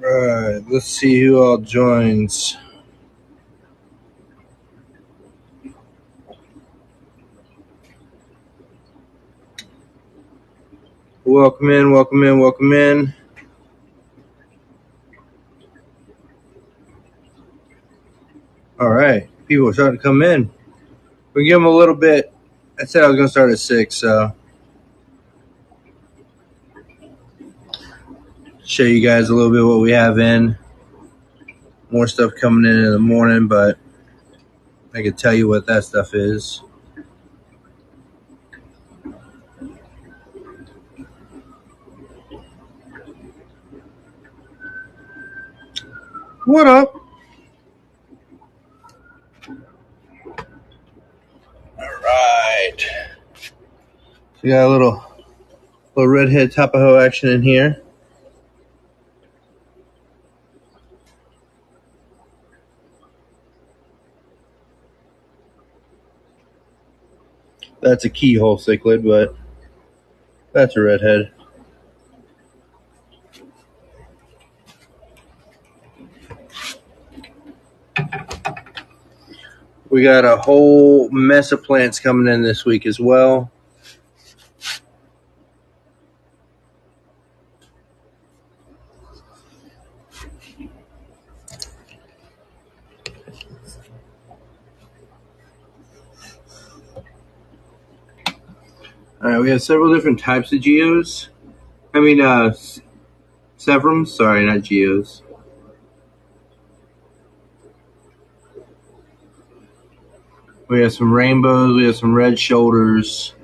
Right, let's see who all joins. Welcome in, welcome in, welcome in. All right, people are starting to come in. We give them a little bit. I said I was going to start at 6, so show you guys a little bit what we have in. More stuff coming in the morning, but I can tell you what that stuff is. What up? All right. We got a little redhead Tapajo action in here. That's a keyhole cichlid, but that's a redhead. We got a whole mess of plants coming in this week as well. All right, we have several different types of geos. Severums. Sorry, not geos. We have some rainbows. We have some red shoulders.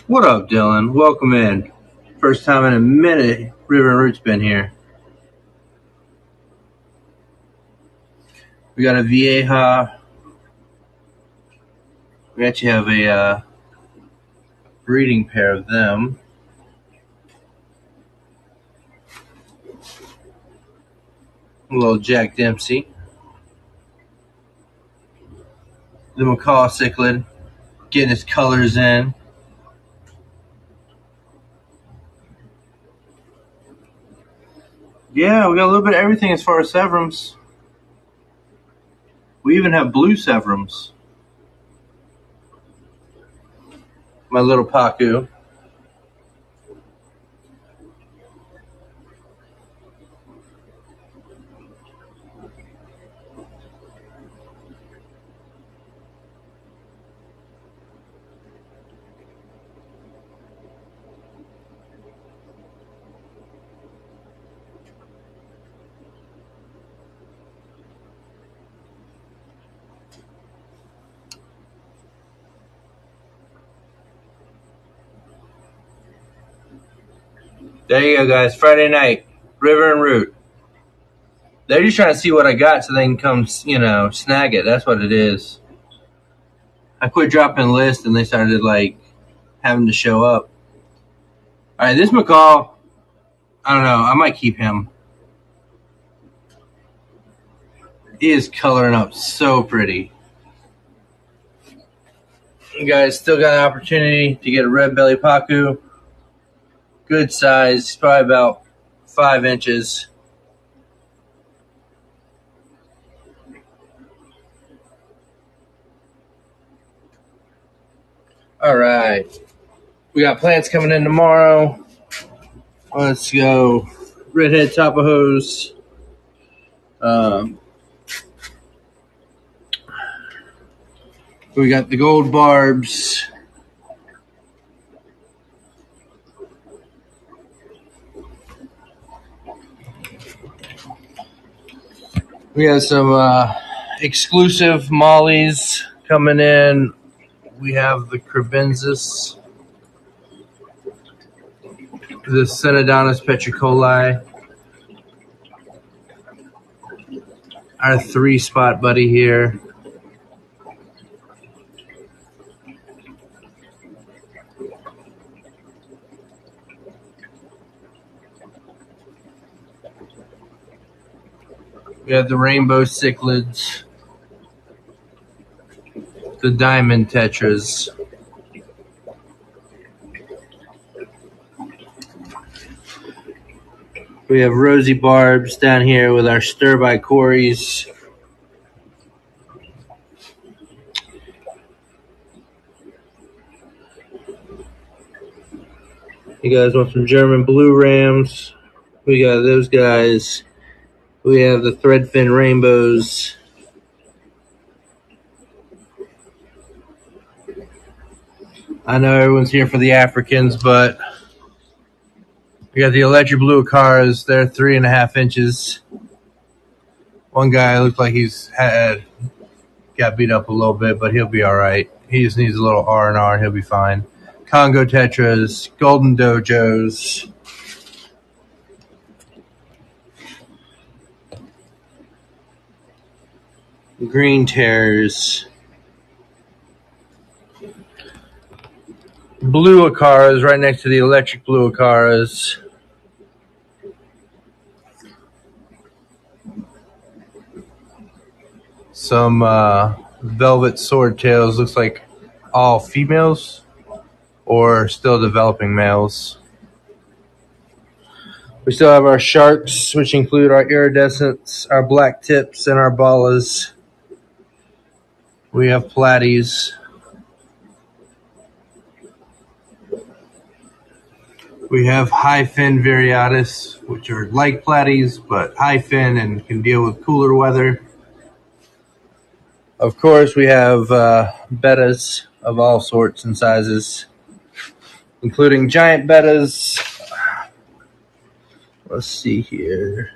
What up, Dylan? Welcome in. First time in a minute River and Root's been here. We got a Vieja. We actually have a breeding pair of them. A little Jack Dempsey. The macaw cichlid, getting his colors in. Yeah, we got a little bit of everything as far as severums. We even have blue severums. My little Pacu. There you go, guys. Friday night, River and Root. They're just trying to see what I got so they can come, snag it. That's what it is. I quit dropping lists and they started, having to show up. All right, this macaw, I don't know. I might keep him. He is coloring up so pretty. You guys still got an opportunity to get a red belly Pacu. Good size. He's probably about 5 inches. All right. We got plants coming in tomorrow. Let's go. Redhead Tapajos. We got the gold barbs. We have some exclusive mollies coming in. We have the Crebensis, the Synodontis petricoli, our 3-spot buddy here. We have the rainbow cichlids. the diamond tetras. We have rosy barbs down here with our stir by Corys. You guys want some German blue rams? We got those guys. We have the threadfin rainbows. I know everyone's here for the Africans, but we got the electric blue Acaras. They're 3.5 inches. One guy looked like got beat up a little bit, but he'll be all right. He just needs a little R&R and he'll be fine. Congo tetras, golden dojos. Green terrors. Blue Acaras right next to the electric blue Acaras. Some velvet swordtails. Looks like all females or still developing males. We still have our sharks, which include our iridescents, our black tips, and our ballas. We have platies. We have high fin variatus, which are like platies, but high fin and can deal with cooler weather. Of course, we have bettas of all sorts and sizes, including giant bettas. Let's see here.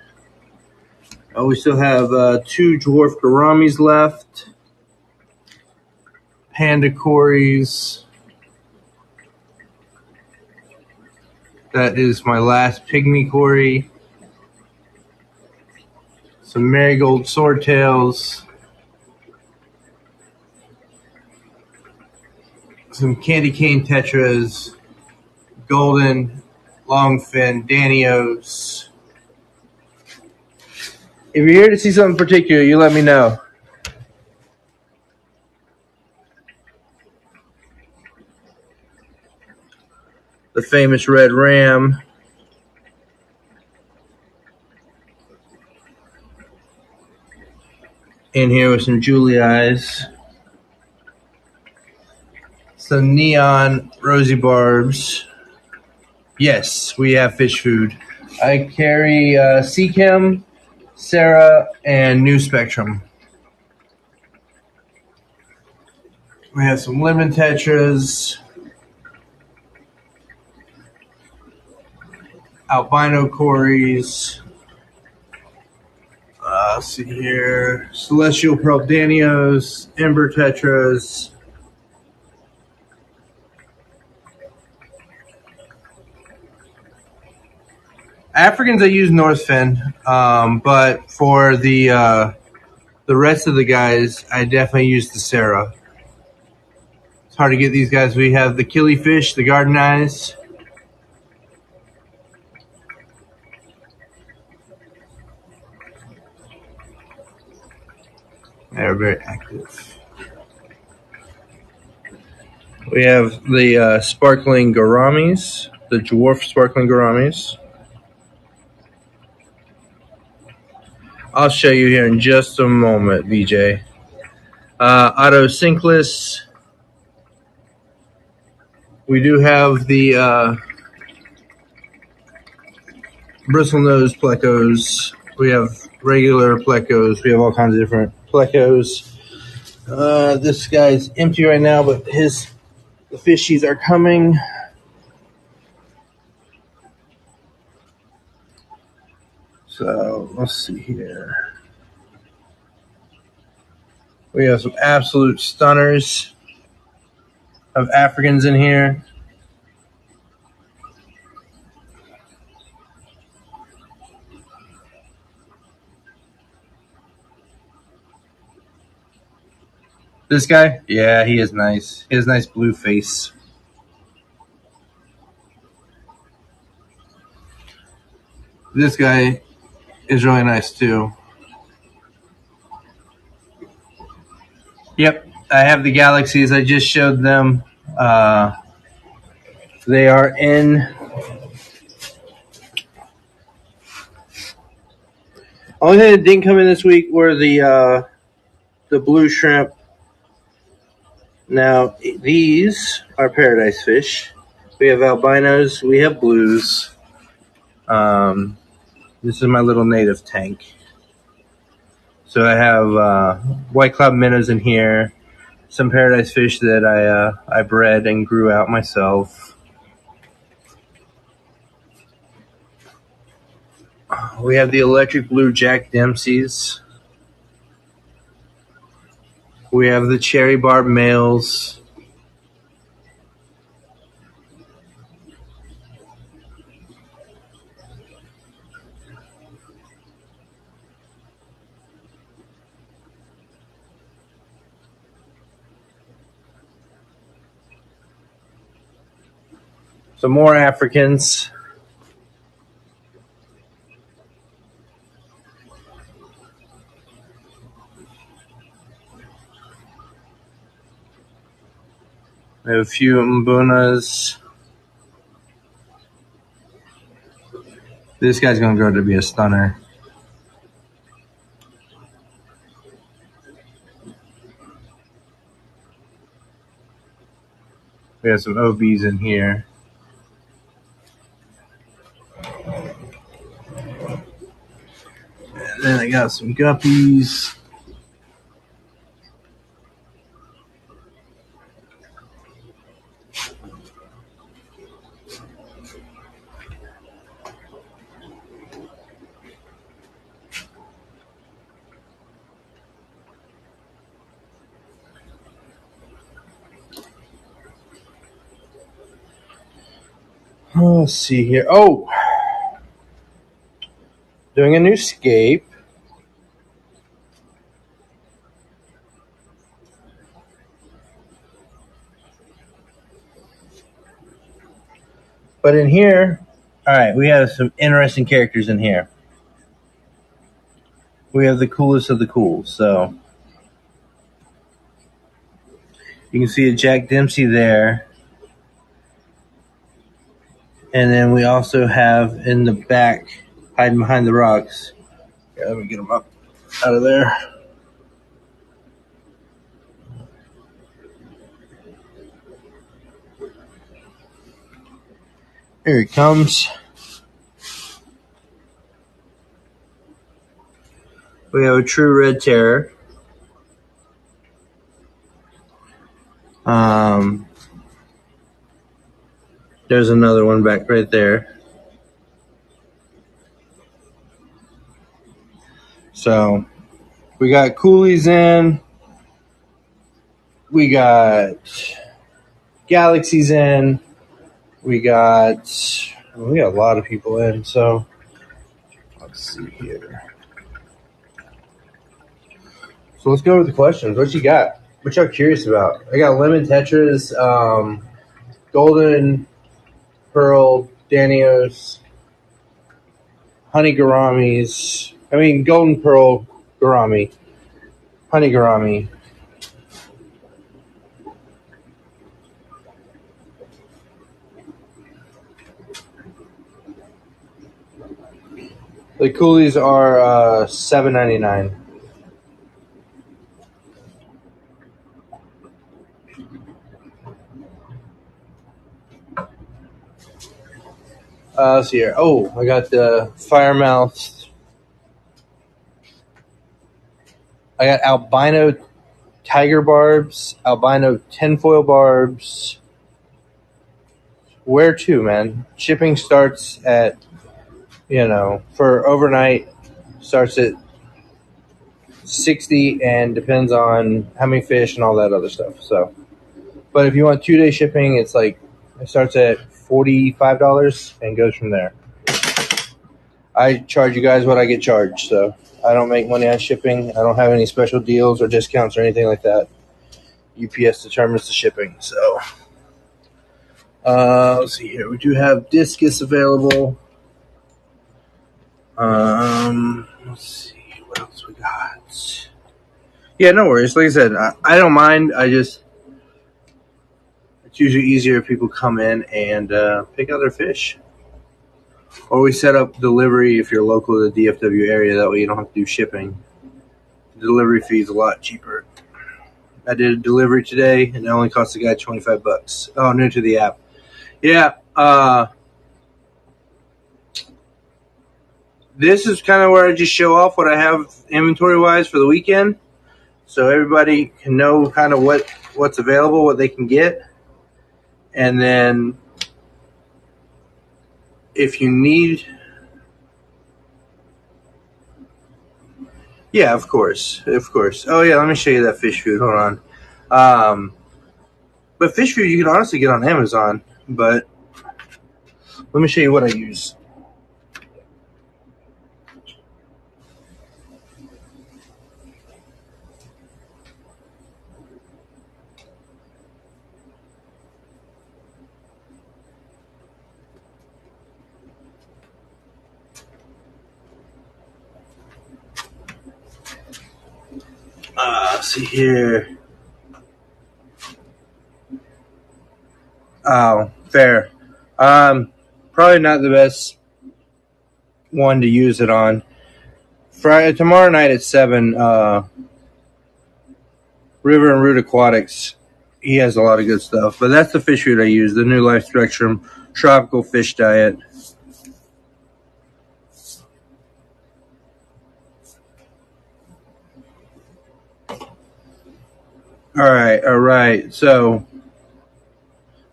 Oh, we still have 2 dwarf gouramis left. Panda Corys. That is my last pygmy Cory. Some marigold swordtails. Some candy cane tetras. Golden, longfin, Danios. If you're here to see something particular, you let me know. The famous red ram. In here with some Julii. Some neon rosy barbs. Yes, we have fish food. I carry Seachem, Sarah, and New Spectrum. We have some lemon tetras. Albino Corys. Let's see here. Celestial Pearl Danios. Ember tetras. Africans, I use Northfin, but for the rest of the guys, I definitely use the Sarah. It's hard to get these guys. We have the killifish, the garden eyes. They're very active. We have the sparkling gouramis, the dwarf sparkling gouramis. I'll show you here in just a moment, VJ. Otocinclus. We do have the bristlenose plecos. We have regular plecos. We have all kinds of different plecos. This guy's empty right now, but the fishies are coming. So let's see here. We have some absolute stunners of Africans in here. This guy? Yeah, he is nice. He has a nice blue face. This guy is really nice too. Yep, I have the Galaxies. I just showed them. They are in. Only thing that didn't come in this week were the blue shrimp. Now these are paradise fish. We have albinos. We have blues. This is my little native tank. So I have white cloud minnows in here. Some paradise fish that I bred and grew out myself. We have the electric blue Jack Dempsey's. We have the cherry barb males. Some more Africans. We have a few Mbunas. This guy's going to grow to be a stunner. We have some OBs in here. And then I got some guppies. Let's see here. Oh, doing a new scape. But in here, all right, we have some interesting characters in here. We have the coolest of the cool. So you can see a Jack Dempsey there. And then we also have in the back, hiding behind the rocks. Yeah, let me get him up out of there. Here he comes. We have a true red terror. There's another one back right there. So we got coolies in. We got Galaxies in. We got a lot of people in. So let's see here. So let's go with the questions. What you got? What y'all curious about? I got lemon tetras, golden pearl Danios, honey gouramis. I mean, golden pearl gourami, honey gourami. The coolies are $7.99. Let's see here. Oh, I got the firemouth. I got albino tiger barbs, albino tinfoil barbs. Where to, man? Shipping starts at, for overnight, starts at $60 and depends on how many fish and all that other stuff. So, but if you want 2-day shipping, it starts at $45 and goes from there. I charge you guys what I get charged, so I don't make money on shipping. I don't have any special deals or discounts or anything like that. UPS determines the shipping. So, let's see here. We do have discus available. Let's see what else we got. Yeah, no worries. Like I said, I don't mind. It's usually easier if people come in and pick out their fish. Or we set up delivery if you're local to the DFW area. That way you don't have to do shipping. The delivery fee is a lot cheaper. I did a delivery today, and it only cost the guy $25. Oh, new to the app. Yeah. This is kind of where I just show off what I have inventory-wise for the weekend, so everybody can know kind of what's available, what they can get. And then if you need... Yeah, of course. Oh, yeah, let me show you that fish food. Hold on. But fish food you can honestly get on Amazon, but let me show you what I use. Let's see here. Oh, fair. Probably not the best one to use it on. Friday, tomorrow night at 7, River and Root Aquatics. He has a lot of good stuff. But that's the fish food I use, the New Life Spectrum Tropical Fish Diet. All right. So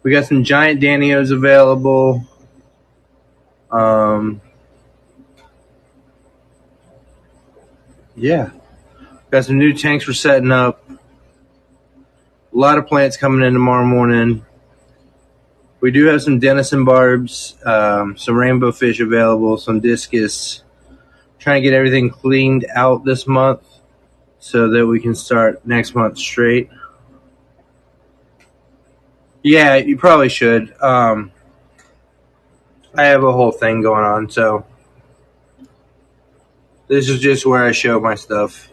we got some giant Danios available. Yeah. Got some new tanks we're setting up. A lot of plants coming in tomorrow morning. We do have some Denison barbs, some rainbow fish available, some discus. Trying to get everything cleaned out this month so that we can start next month straight. Yeah, you probably should. I have a whole thing going on, so this is just where I show my stuff.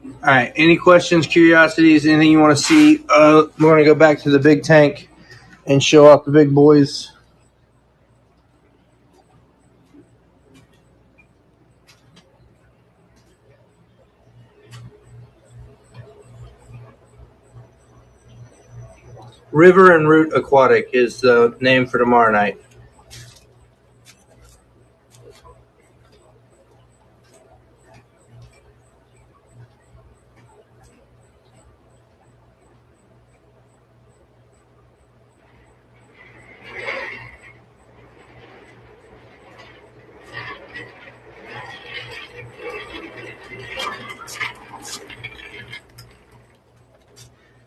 All right, any questions, curiosities, anything you want to see? We're going to go back to the big tank and show off the big boys. River and Root Aquatic is the name for tomorrow night.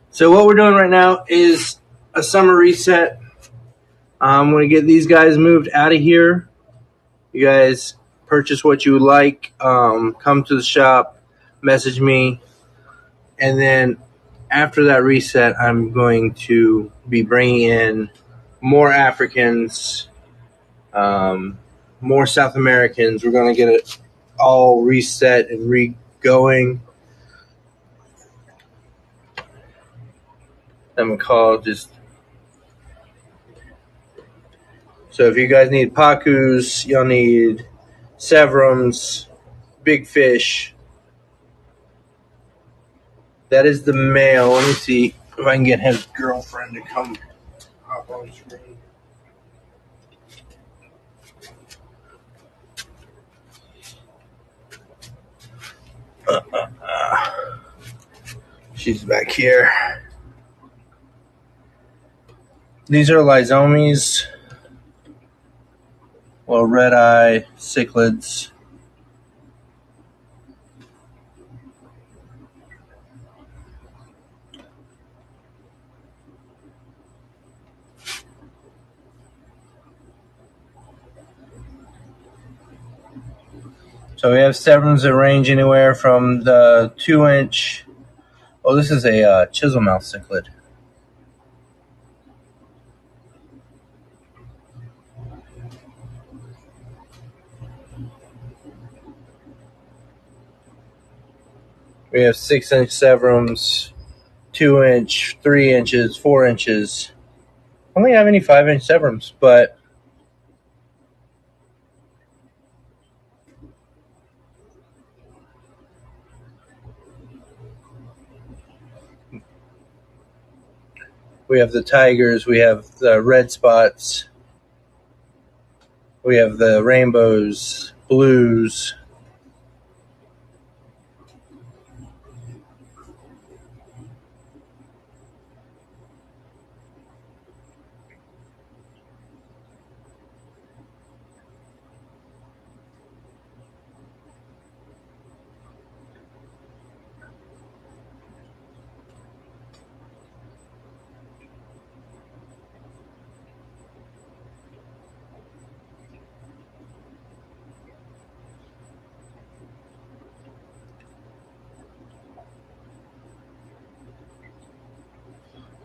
So what we're doing right now is a summer reset. I'm going to get these guys moved out of here. You guys purchase what you like. Come to the shop, message me. And then after that reset, I'm going to be bringing in more Africans, more South Americans. We're going to get it all reset and re-going. I'm going to call just... So if you guys need pacus, you'll need severums, big fish. That is the male. Let me see if I can get his girlfriend to come up on screen. She's back here. These are Lysomes, little red-eye cichlids. So we have severums that range anywhere from the 2-inch. Oh, this is a chisel mouth cichlid. We have 6-inch Severums, 2-inch, 3 inches, 4 inches. I don't think I have any 5-inch Severums, but we have the tigers, we have the red spots, we have the rainbows, blues.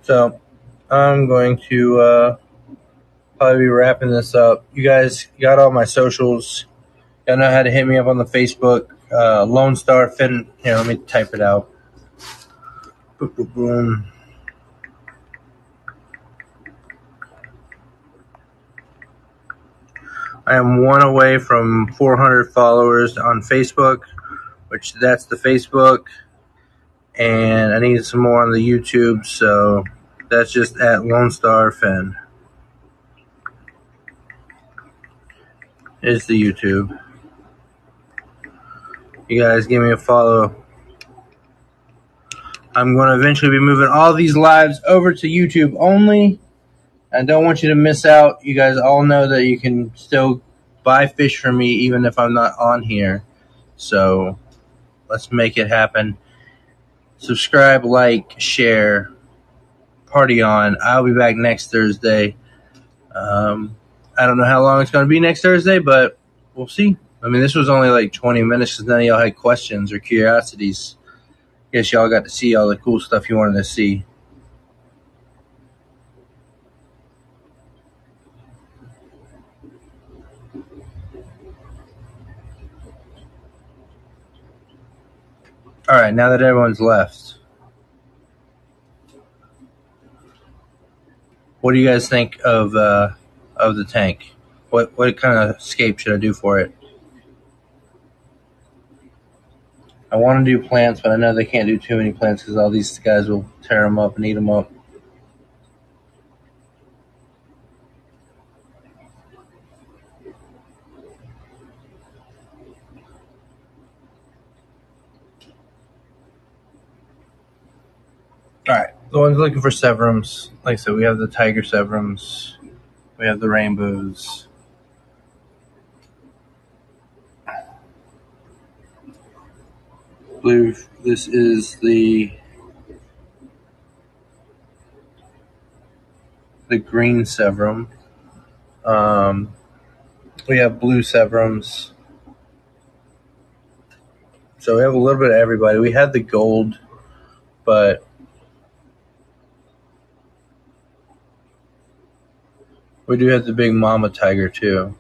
So I'm going to probably be wrapping this up. You guys got all my socials. Y'all know how to hit me up on the Facebook. Lone Star Fin. Here, let me type it out. Boom, boom, boom. I am one away from 400 followers on Facebook, which that's the Facebook. And I need some more on the YouTube, so that's just at Lone Star Fin. Is the YouTube. You guys give me a follow. I'm going to eventually be moving all these lives over to YouTube only. I don't want you to miss out. You guys all know that you can still buy fish from me even if I'm not on here. So let's make it happen. Subscribe, like, share, party on. I'll be back next Thursday. I don't know how long it's going to be next Thursday, but we'll see. I mean, this was only like 20 minutes because none of y'all had questions or curiosities. Guess y'all got to see all the cool stuff you wanted to see. All right, now that everyone's left, what do you guys think of the tank? What kind of scape should I do for it? I want to do plants, but I know they can't do too many plants because all these guys will tear them up and eat them up. All right, the ones looking for Severums, like I said, we have the Tiger Severums, we have the rainbows. Blue, this is the green Severum. We have blue Severums. So we have a little bit of everybody. We had the gold, but we do have the big mama tiger too.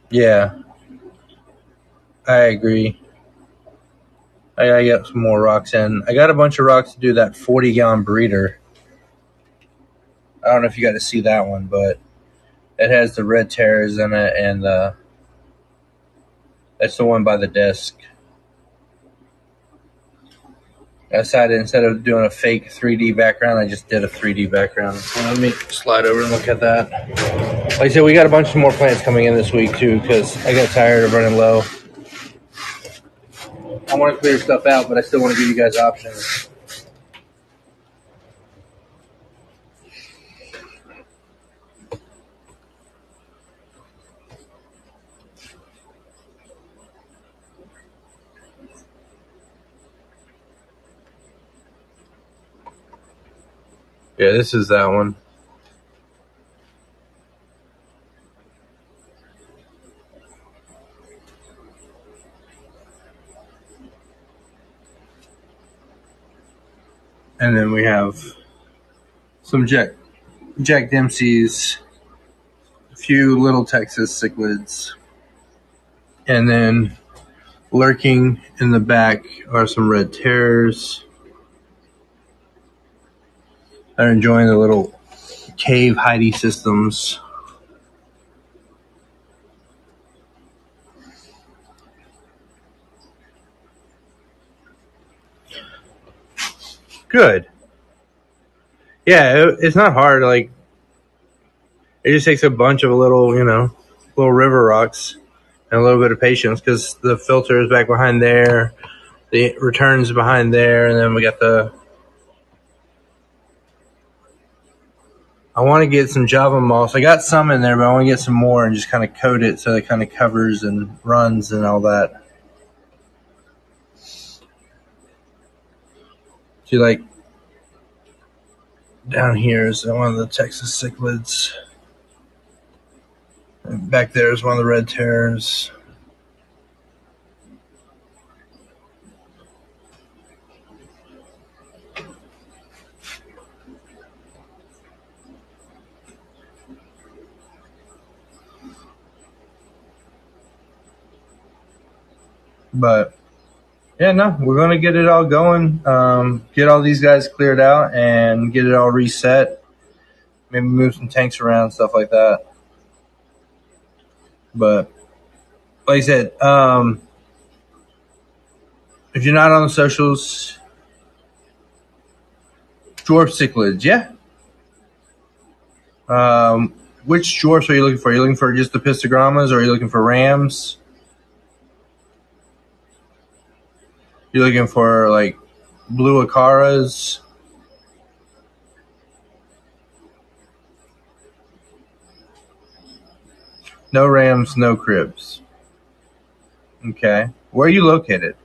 Yeah, I agree. I gotta get some more rocks in. I got a bunch of rocks to do that 40-gallon breeder. I don't know if you got to see that one, but it has the red terrors in it, and that's the one by the desk. I decided instead of doing a fake 3D background, I just did a 3D background. So let me slide over and look at that. Like I said, we got a bunch of more plants coming in this week too because I got tired of running low. I want to clear stuff out, but I still want to give you guys options. Yeah, this is that one. And then we have some Jack Dempsey's, a few little Texas cichlids, And then lurking in the back are some red terrors. They're enjoying the little cave hidey systems. Good. Yeah, it's not hard. Like, it just takes a bunch of little river rocks and a little bit of patience, because the filter is back behind there, the return's behind there, and then we got I want to get some Java moss. I got some in there, but I want to get some more and just kind of coat it so it kind of covers and runs and all that. See, like, down here is one of the Texas cichlids. And back there is one of the red terrors. But yeah, no, we're going to get it all going. Get all these guys cleared out and get it all reset. Maybe move some tanks around, stuff like that. But like I said, if you're not on the socials, dwarf cichlids, yeah. Which dwarfs are you looking for? Are you looking for just the pistogrammas, or are you looking for rams? You're looking for like blue acaras? No rams, no cribs. Okay. Where are you located?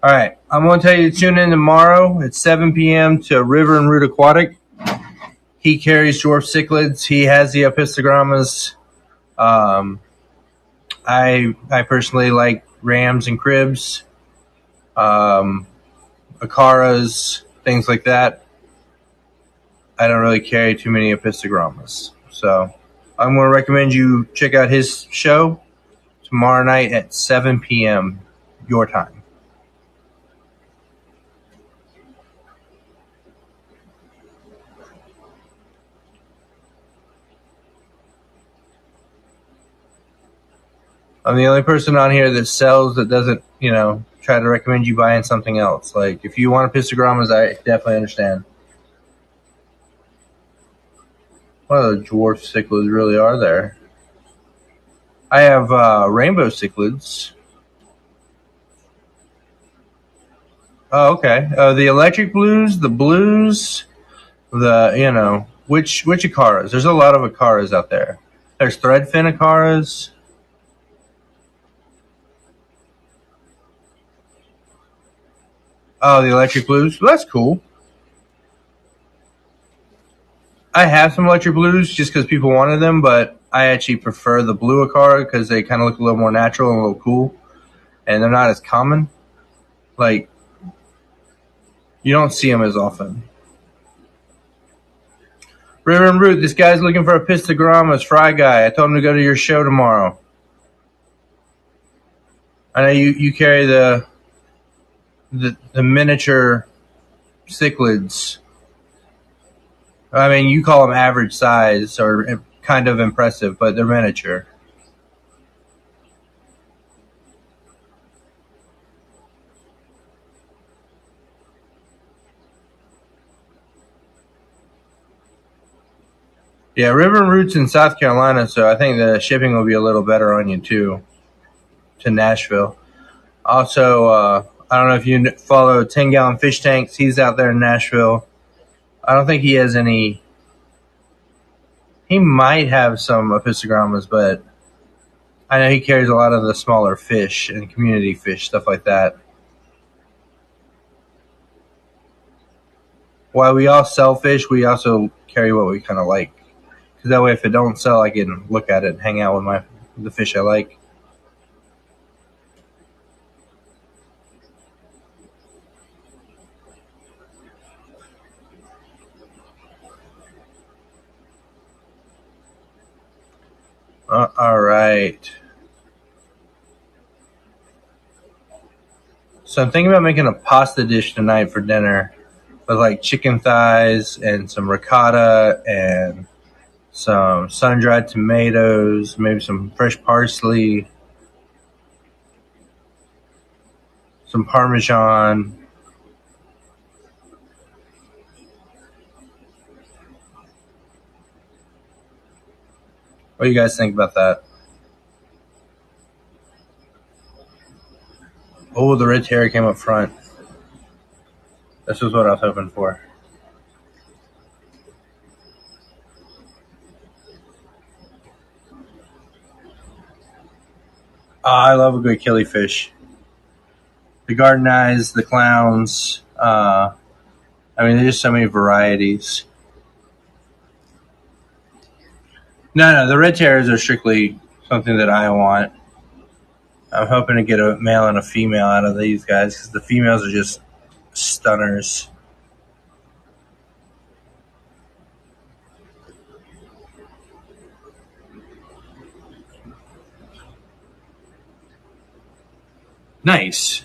All right. I'm going to tell you to tune in tomorrow at 7 p.m. to River and Root Aquatic. He carries dwarf cichlids. He has the apistogrammas. I personally like rams and cribs, acaras, things like that. I don't really carry too many apistogrammas. So I'm going to recommend you check out his show tomorrow night at 7 p.m. your time. I'm the only person on here that sells, that doesn't, try to recommend you buying something else. Like, if you want apistogrammas, I definitely understand. What other dwarf cichlids really are there? I have rainbow cichlids. Oh, okay. The electric blues, the blues, which acaras? There's a lot of acaras out there. There's threadfin acaras. Oh, the electric blues. Well, that's cool. I have some electric blues just because people wanted them, but I actually prefer the blue acara because they kind of look a little more natural and a little cool, and they're not as common. Like, you don't see them as often. River and Root, this guy's looking for apistogrammas. Fry Guy, I told him to go to your show tomorrow. I know you carry the miniature cichlids. I mean, you call them average size or kind of impressive, but they're miniature. Yeah, River and Root's in South Carolina, so I think the shipping will be a little better on you too, to Nashville. Also, I don't know if you follow 10 Gallon Fish Tanks. He's out there in Nashville. I don't think he has any. He might have some apistogrammas, but I know he carries a lot of the smaller fish and community fish, stuff like that. While we all sell fish, we also carry what we kind of like. Because that way, if it don't sell, I can look at it and hang out with the fish I like. All right. So I'm thinking about making a pasta dish tonight for dinner with like chicken thighs and some ricotta and some sun-dried tomatoes, maybe some fresh parsley, some Parmesan. What do you guys think about that? Oh, the red terrier came up front. This was what I was hoping for. I love a good killifish. The garden eyes, the clowns. I mean, there's just so many varieties. No, the red terriers are strictly something that I want. I'm hoping to get a male and a female out of these guys because the females are just stunners. Nice.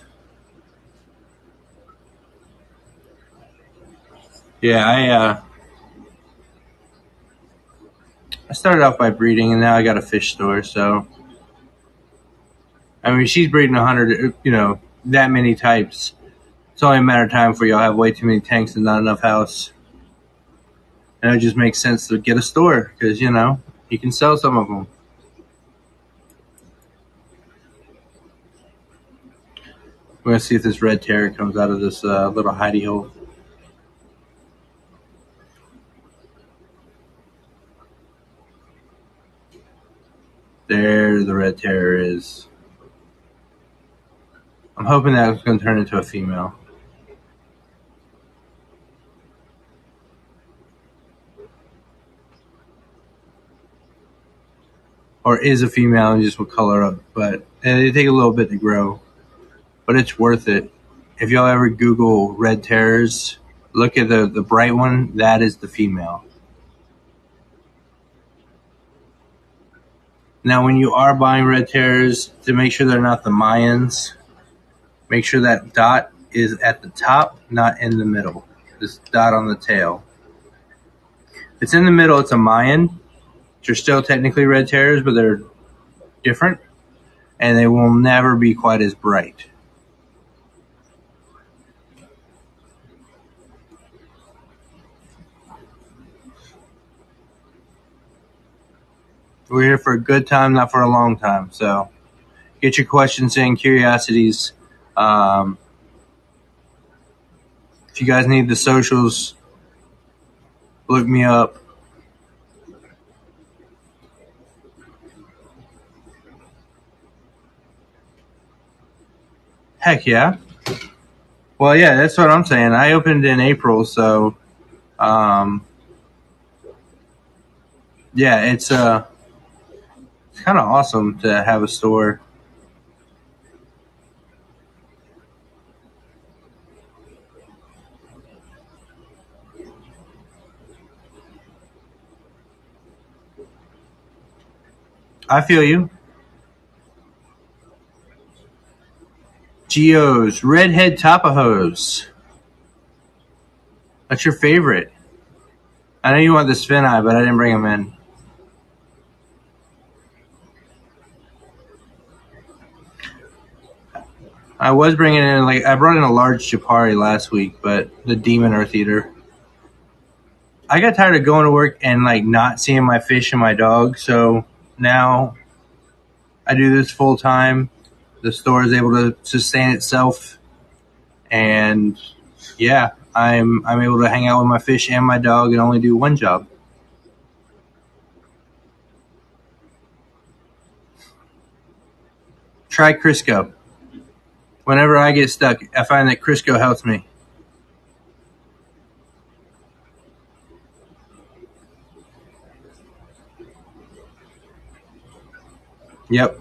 Yeah, I started off by breeding, and now I got a fish store. So, I mean, she's breeding 100, that many types. It's only a matter of time before y'all have way too many tanks and not enough house. And it just makes sense to get a store because, you can sell some of them. We're going to see if this red terrier comes out of this little hidey hole. There the red terrier is. I'm hoping that it's going to turn into a female. Or is a female and just will color up. But they take a little bit to grow. But it's worth it. If y'all ever Google red terriers, look at the bright one. That is the female. Now, when you are buying red terriers, to make sure they're not the Mayans, make sure that dot is at the top, not in the middle. This dot on the tail. If it's in the middle, it's a Mayan. They're still technically red terriers, but they're different, and they will never be quite as bright. We're here for a good time, not for a long time. So get your questions in, curiosities. If you guys need the socials, look me up. Heck yeah. Well, yeah, that's what I'm saying. I opened in April, so yeah, it's kind of awesome to have a store. I feel you. Geo's Redhead Tapajos. What's your favorite? I know you want the Spin Eye, but I didn't bring them in. I was bringing in, I brought in a large Chapari last week, but the Demon Earth Eater. I got tired of going to work and, not seeing my fish and my dog, so now I do this full time. The store is able to sustain itself, and yeah, I'm able to hang out with my fish and my dog and only do one job. Try Crisco. Whenever I get stuck, I find that Crisco helps me. Yep.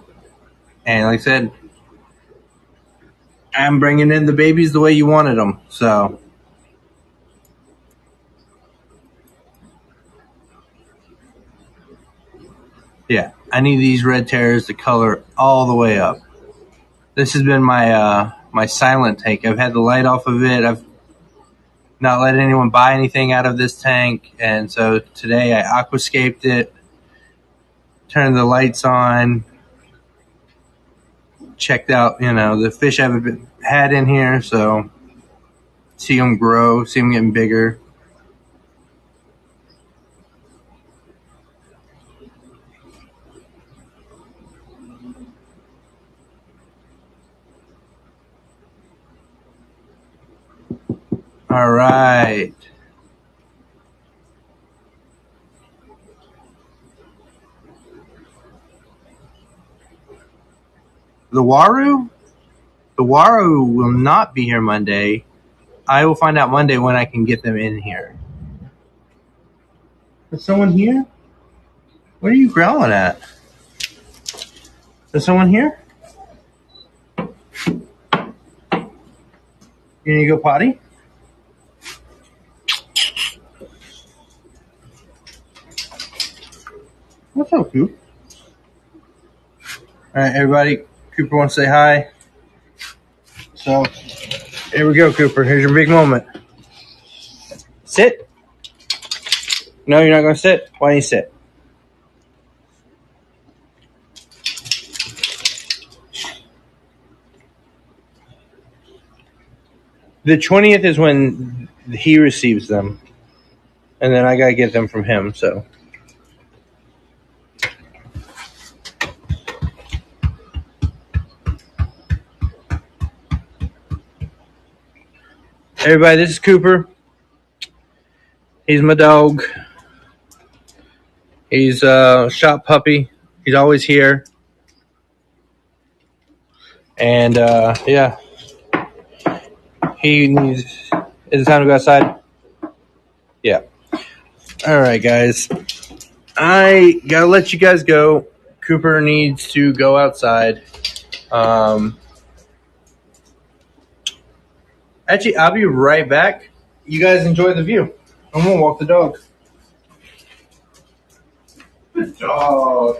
And like I said, I'm bringing in the babies the way you wanted them. So, yeah, I need these red terrors to color all the way up. This has been my my silent tank. I've had the light off of it. I've not let anyone buy anything out of this tank, and so today I aquascaped it, turned the lights on, checked out, the fish I've had in here, so see them grow, see them getting bigger. All right. The Waru? The Waru will not be here Monday. I will find out Monday when I can get them in here. Is someone here? What are you growling at? Is someone here? You need to go potty? What's up, Coop? All right, everybody. Cooper wants to say hi. So, here we go, Cooper. Here's your big moment. Sit. No, you're not going to sit? Why don't you sit? The 20th is when he receives them. And then I got to get them from him, so. Everybody, this is Cooper. He's my dog. He's a shop puppy. He's always here. And, yeah. He needs... Is it time to go outside? Yeah. All right, guys. I got to let you guys go. Cooper needs to go outside. Actually, I'll be right back. You guys enjoy the view. I'm going to walk the dog. Good dog.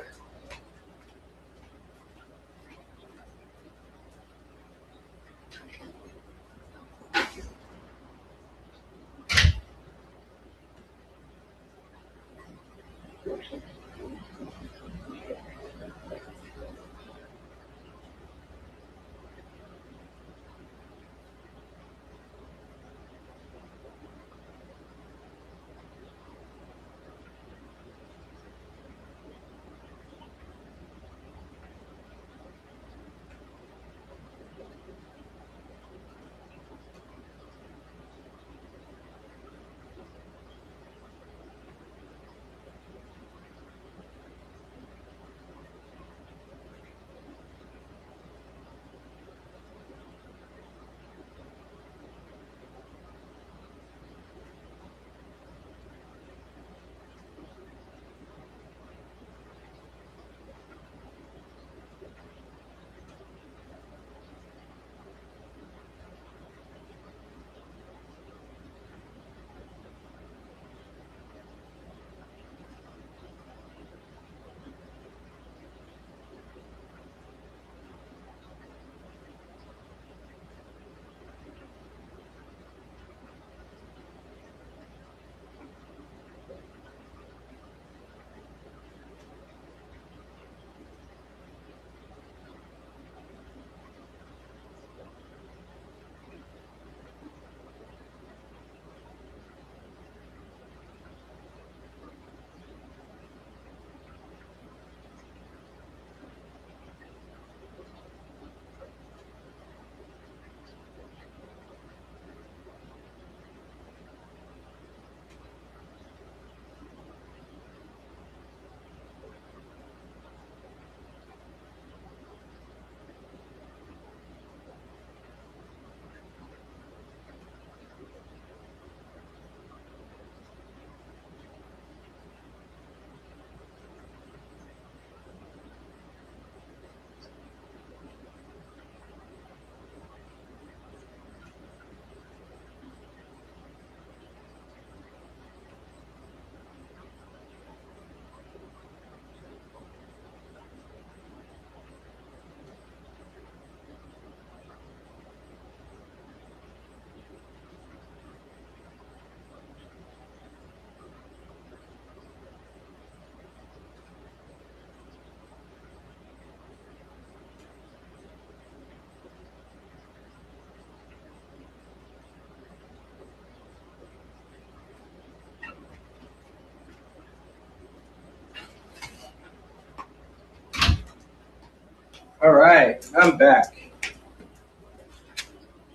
right, I'm back.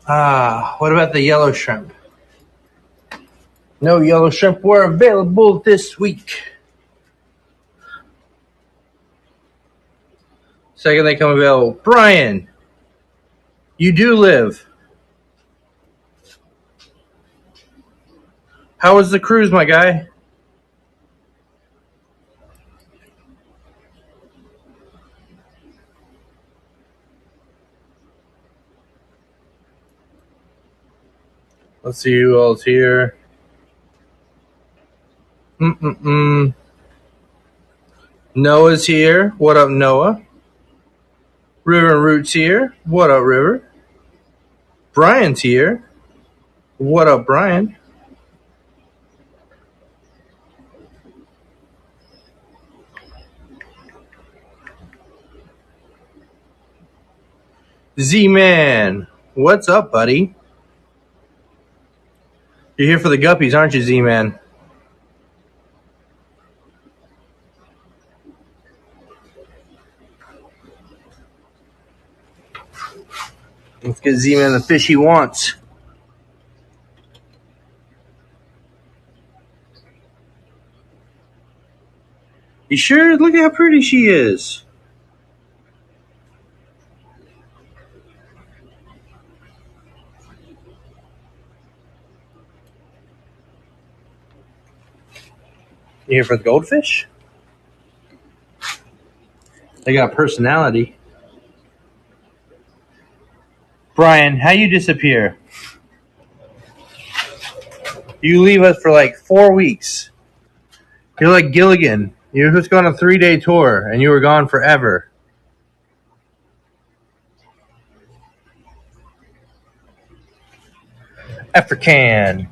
What about the yellow shrimp? No yellow shrimp were available this week. Second they come available. Brian, you do live. How was the cruise, my guy? Let's see who else here. Noah's here. What up, Noah? River and Roots here. What up, River? Brian's here. What up, Brian? Z-Man. What's up, buddy? You're here for the guppies, aren't you, Z-Man? Let's get Z-Man the fish he wants. You sure? Look at how pretty she is. You here for the goldfish? They got personality. Brian, how you disappear? You leave us for like 4 weeks. You're like Gilligan. You were just going on a 3-day tour, and you were gone forever. African.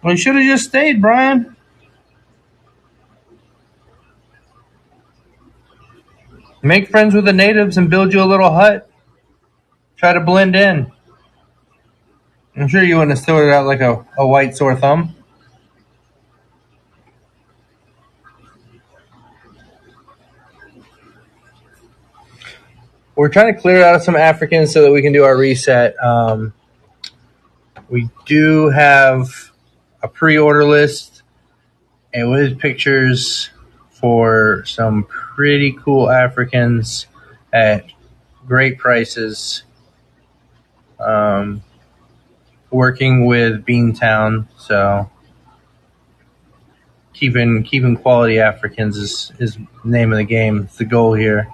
Well, you should have just stayed, Brian. Make friends with the natives and build you a little hut. Try to blend in. I'm sure you wouldn't have sorted out like a white sore thumb. We're trying to clear out some Africans so that we can do our reset. We do have a pre-order list and with pictures for some pretty cool Africans at great prices. Working with Beantown, so keeping quality Africans is the name of the game. It's the goal here.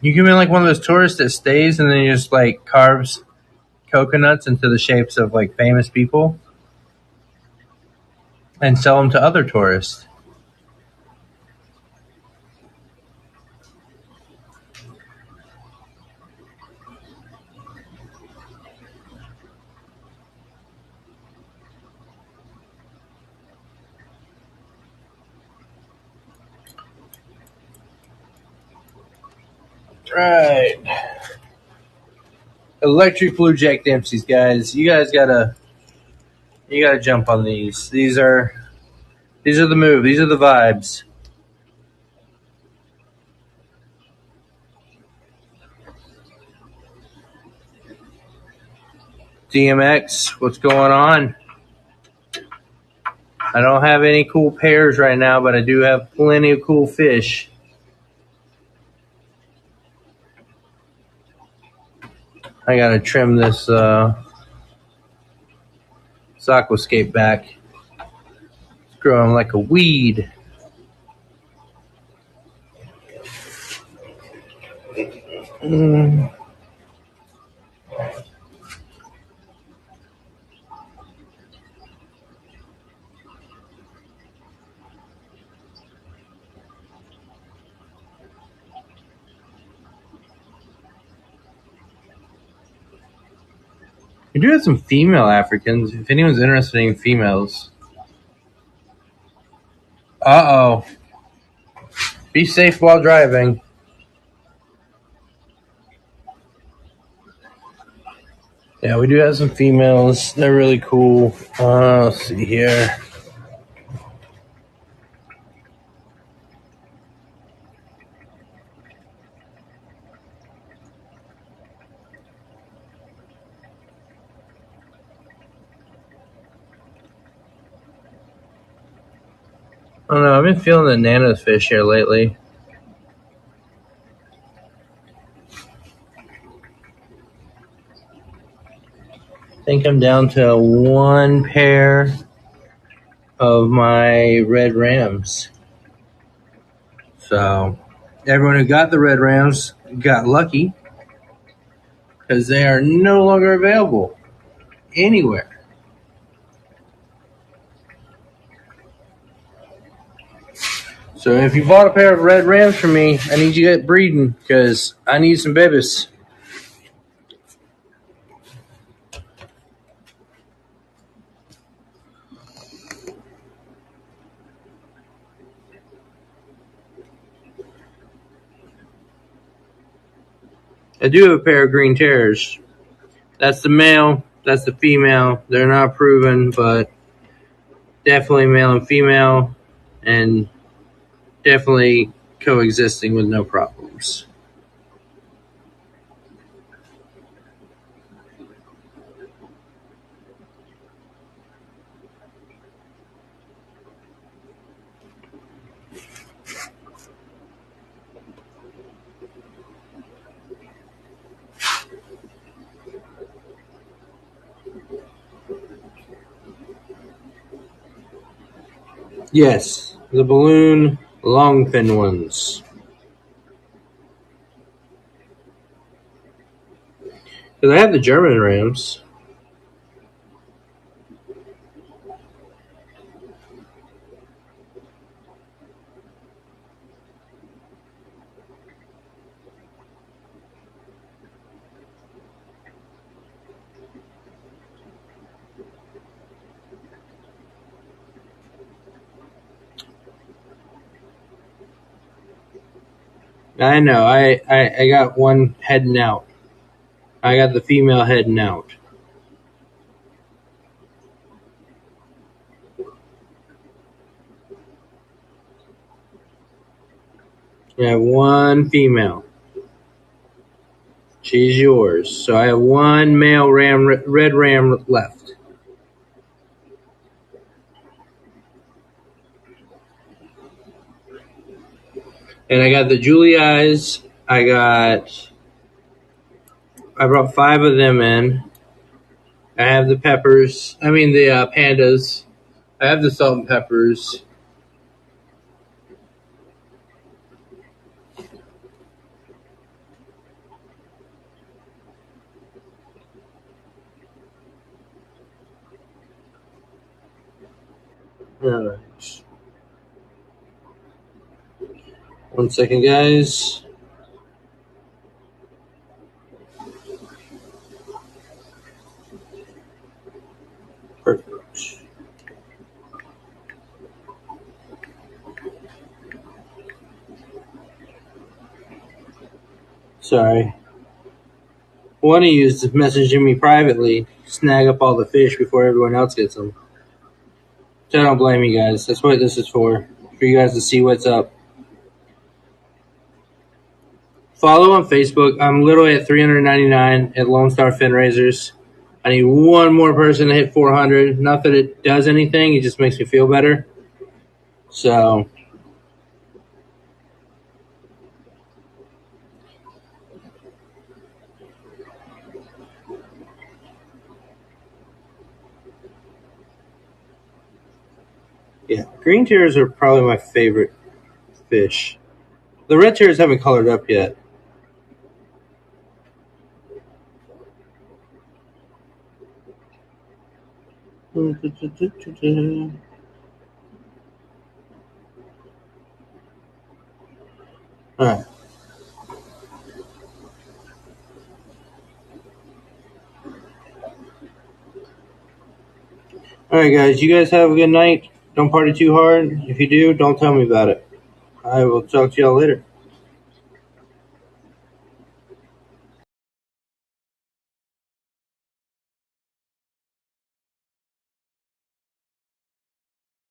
You can be like one of those tourists that stays and then just like carves coconuts into the shapes of like famous people and sell them to other tourists. Right. Electric Blue Jack Dempsey's, guys. You guys gotta jump on these. These are the move. These are the vibes. DMX, what's going on? I don't have any cool pairs right now, but I do have plenty of cool fish. I gotta trim this aquascape back. It's growing like a weed. We do have some female Africans, if anyone's interested in females. Uh-oh. Be safe while driving. Yeah, we do have some females. They're really cool. Let's see here. I don't know. I've been feeling the nano fish here lately. I think I'm down to one pair of my red rams. So everyone who got the red rams got lucky because they are no longer available anywhere. So if you bought a pair of red rams from me, I need you to get breeding because I need some babies. I do have a pair of green terrors. That's the male. That's the female. They're not proven, but definitely male and female, and definitely coexisting with no problems. Yes, the balloon long fin ones. Because I have the German rams. I know. I got one heading out. I got the female heading out. I have one female. She's yours. So I have one male ram, red ram left. And I got the Julie eyes. I brought 5 of them in. I have the peppers. I mean the pandas. I have the salt and peppers. All right. 1 second, guys. Perfect. Sorry. One of you is messaging me privately, snag up all the fish before everyone else gets them. So I don't blame you guys. That's what this is for you guys to see what's up. Follow on Facebook. I'm literally at 399 at Lone Star Fin Raisers. I need one more person to hit 400. Not that it does anything. It just makes me feel better. So yeah, green tears are probably my favorite fish. The red tears haven't colored up yet. All right. Alright, guys. You guys have a good night. Don't party too hard. If you do, don't tell me about it. I will talk to y'all later.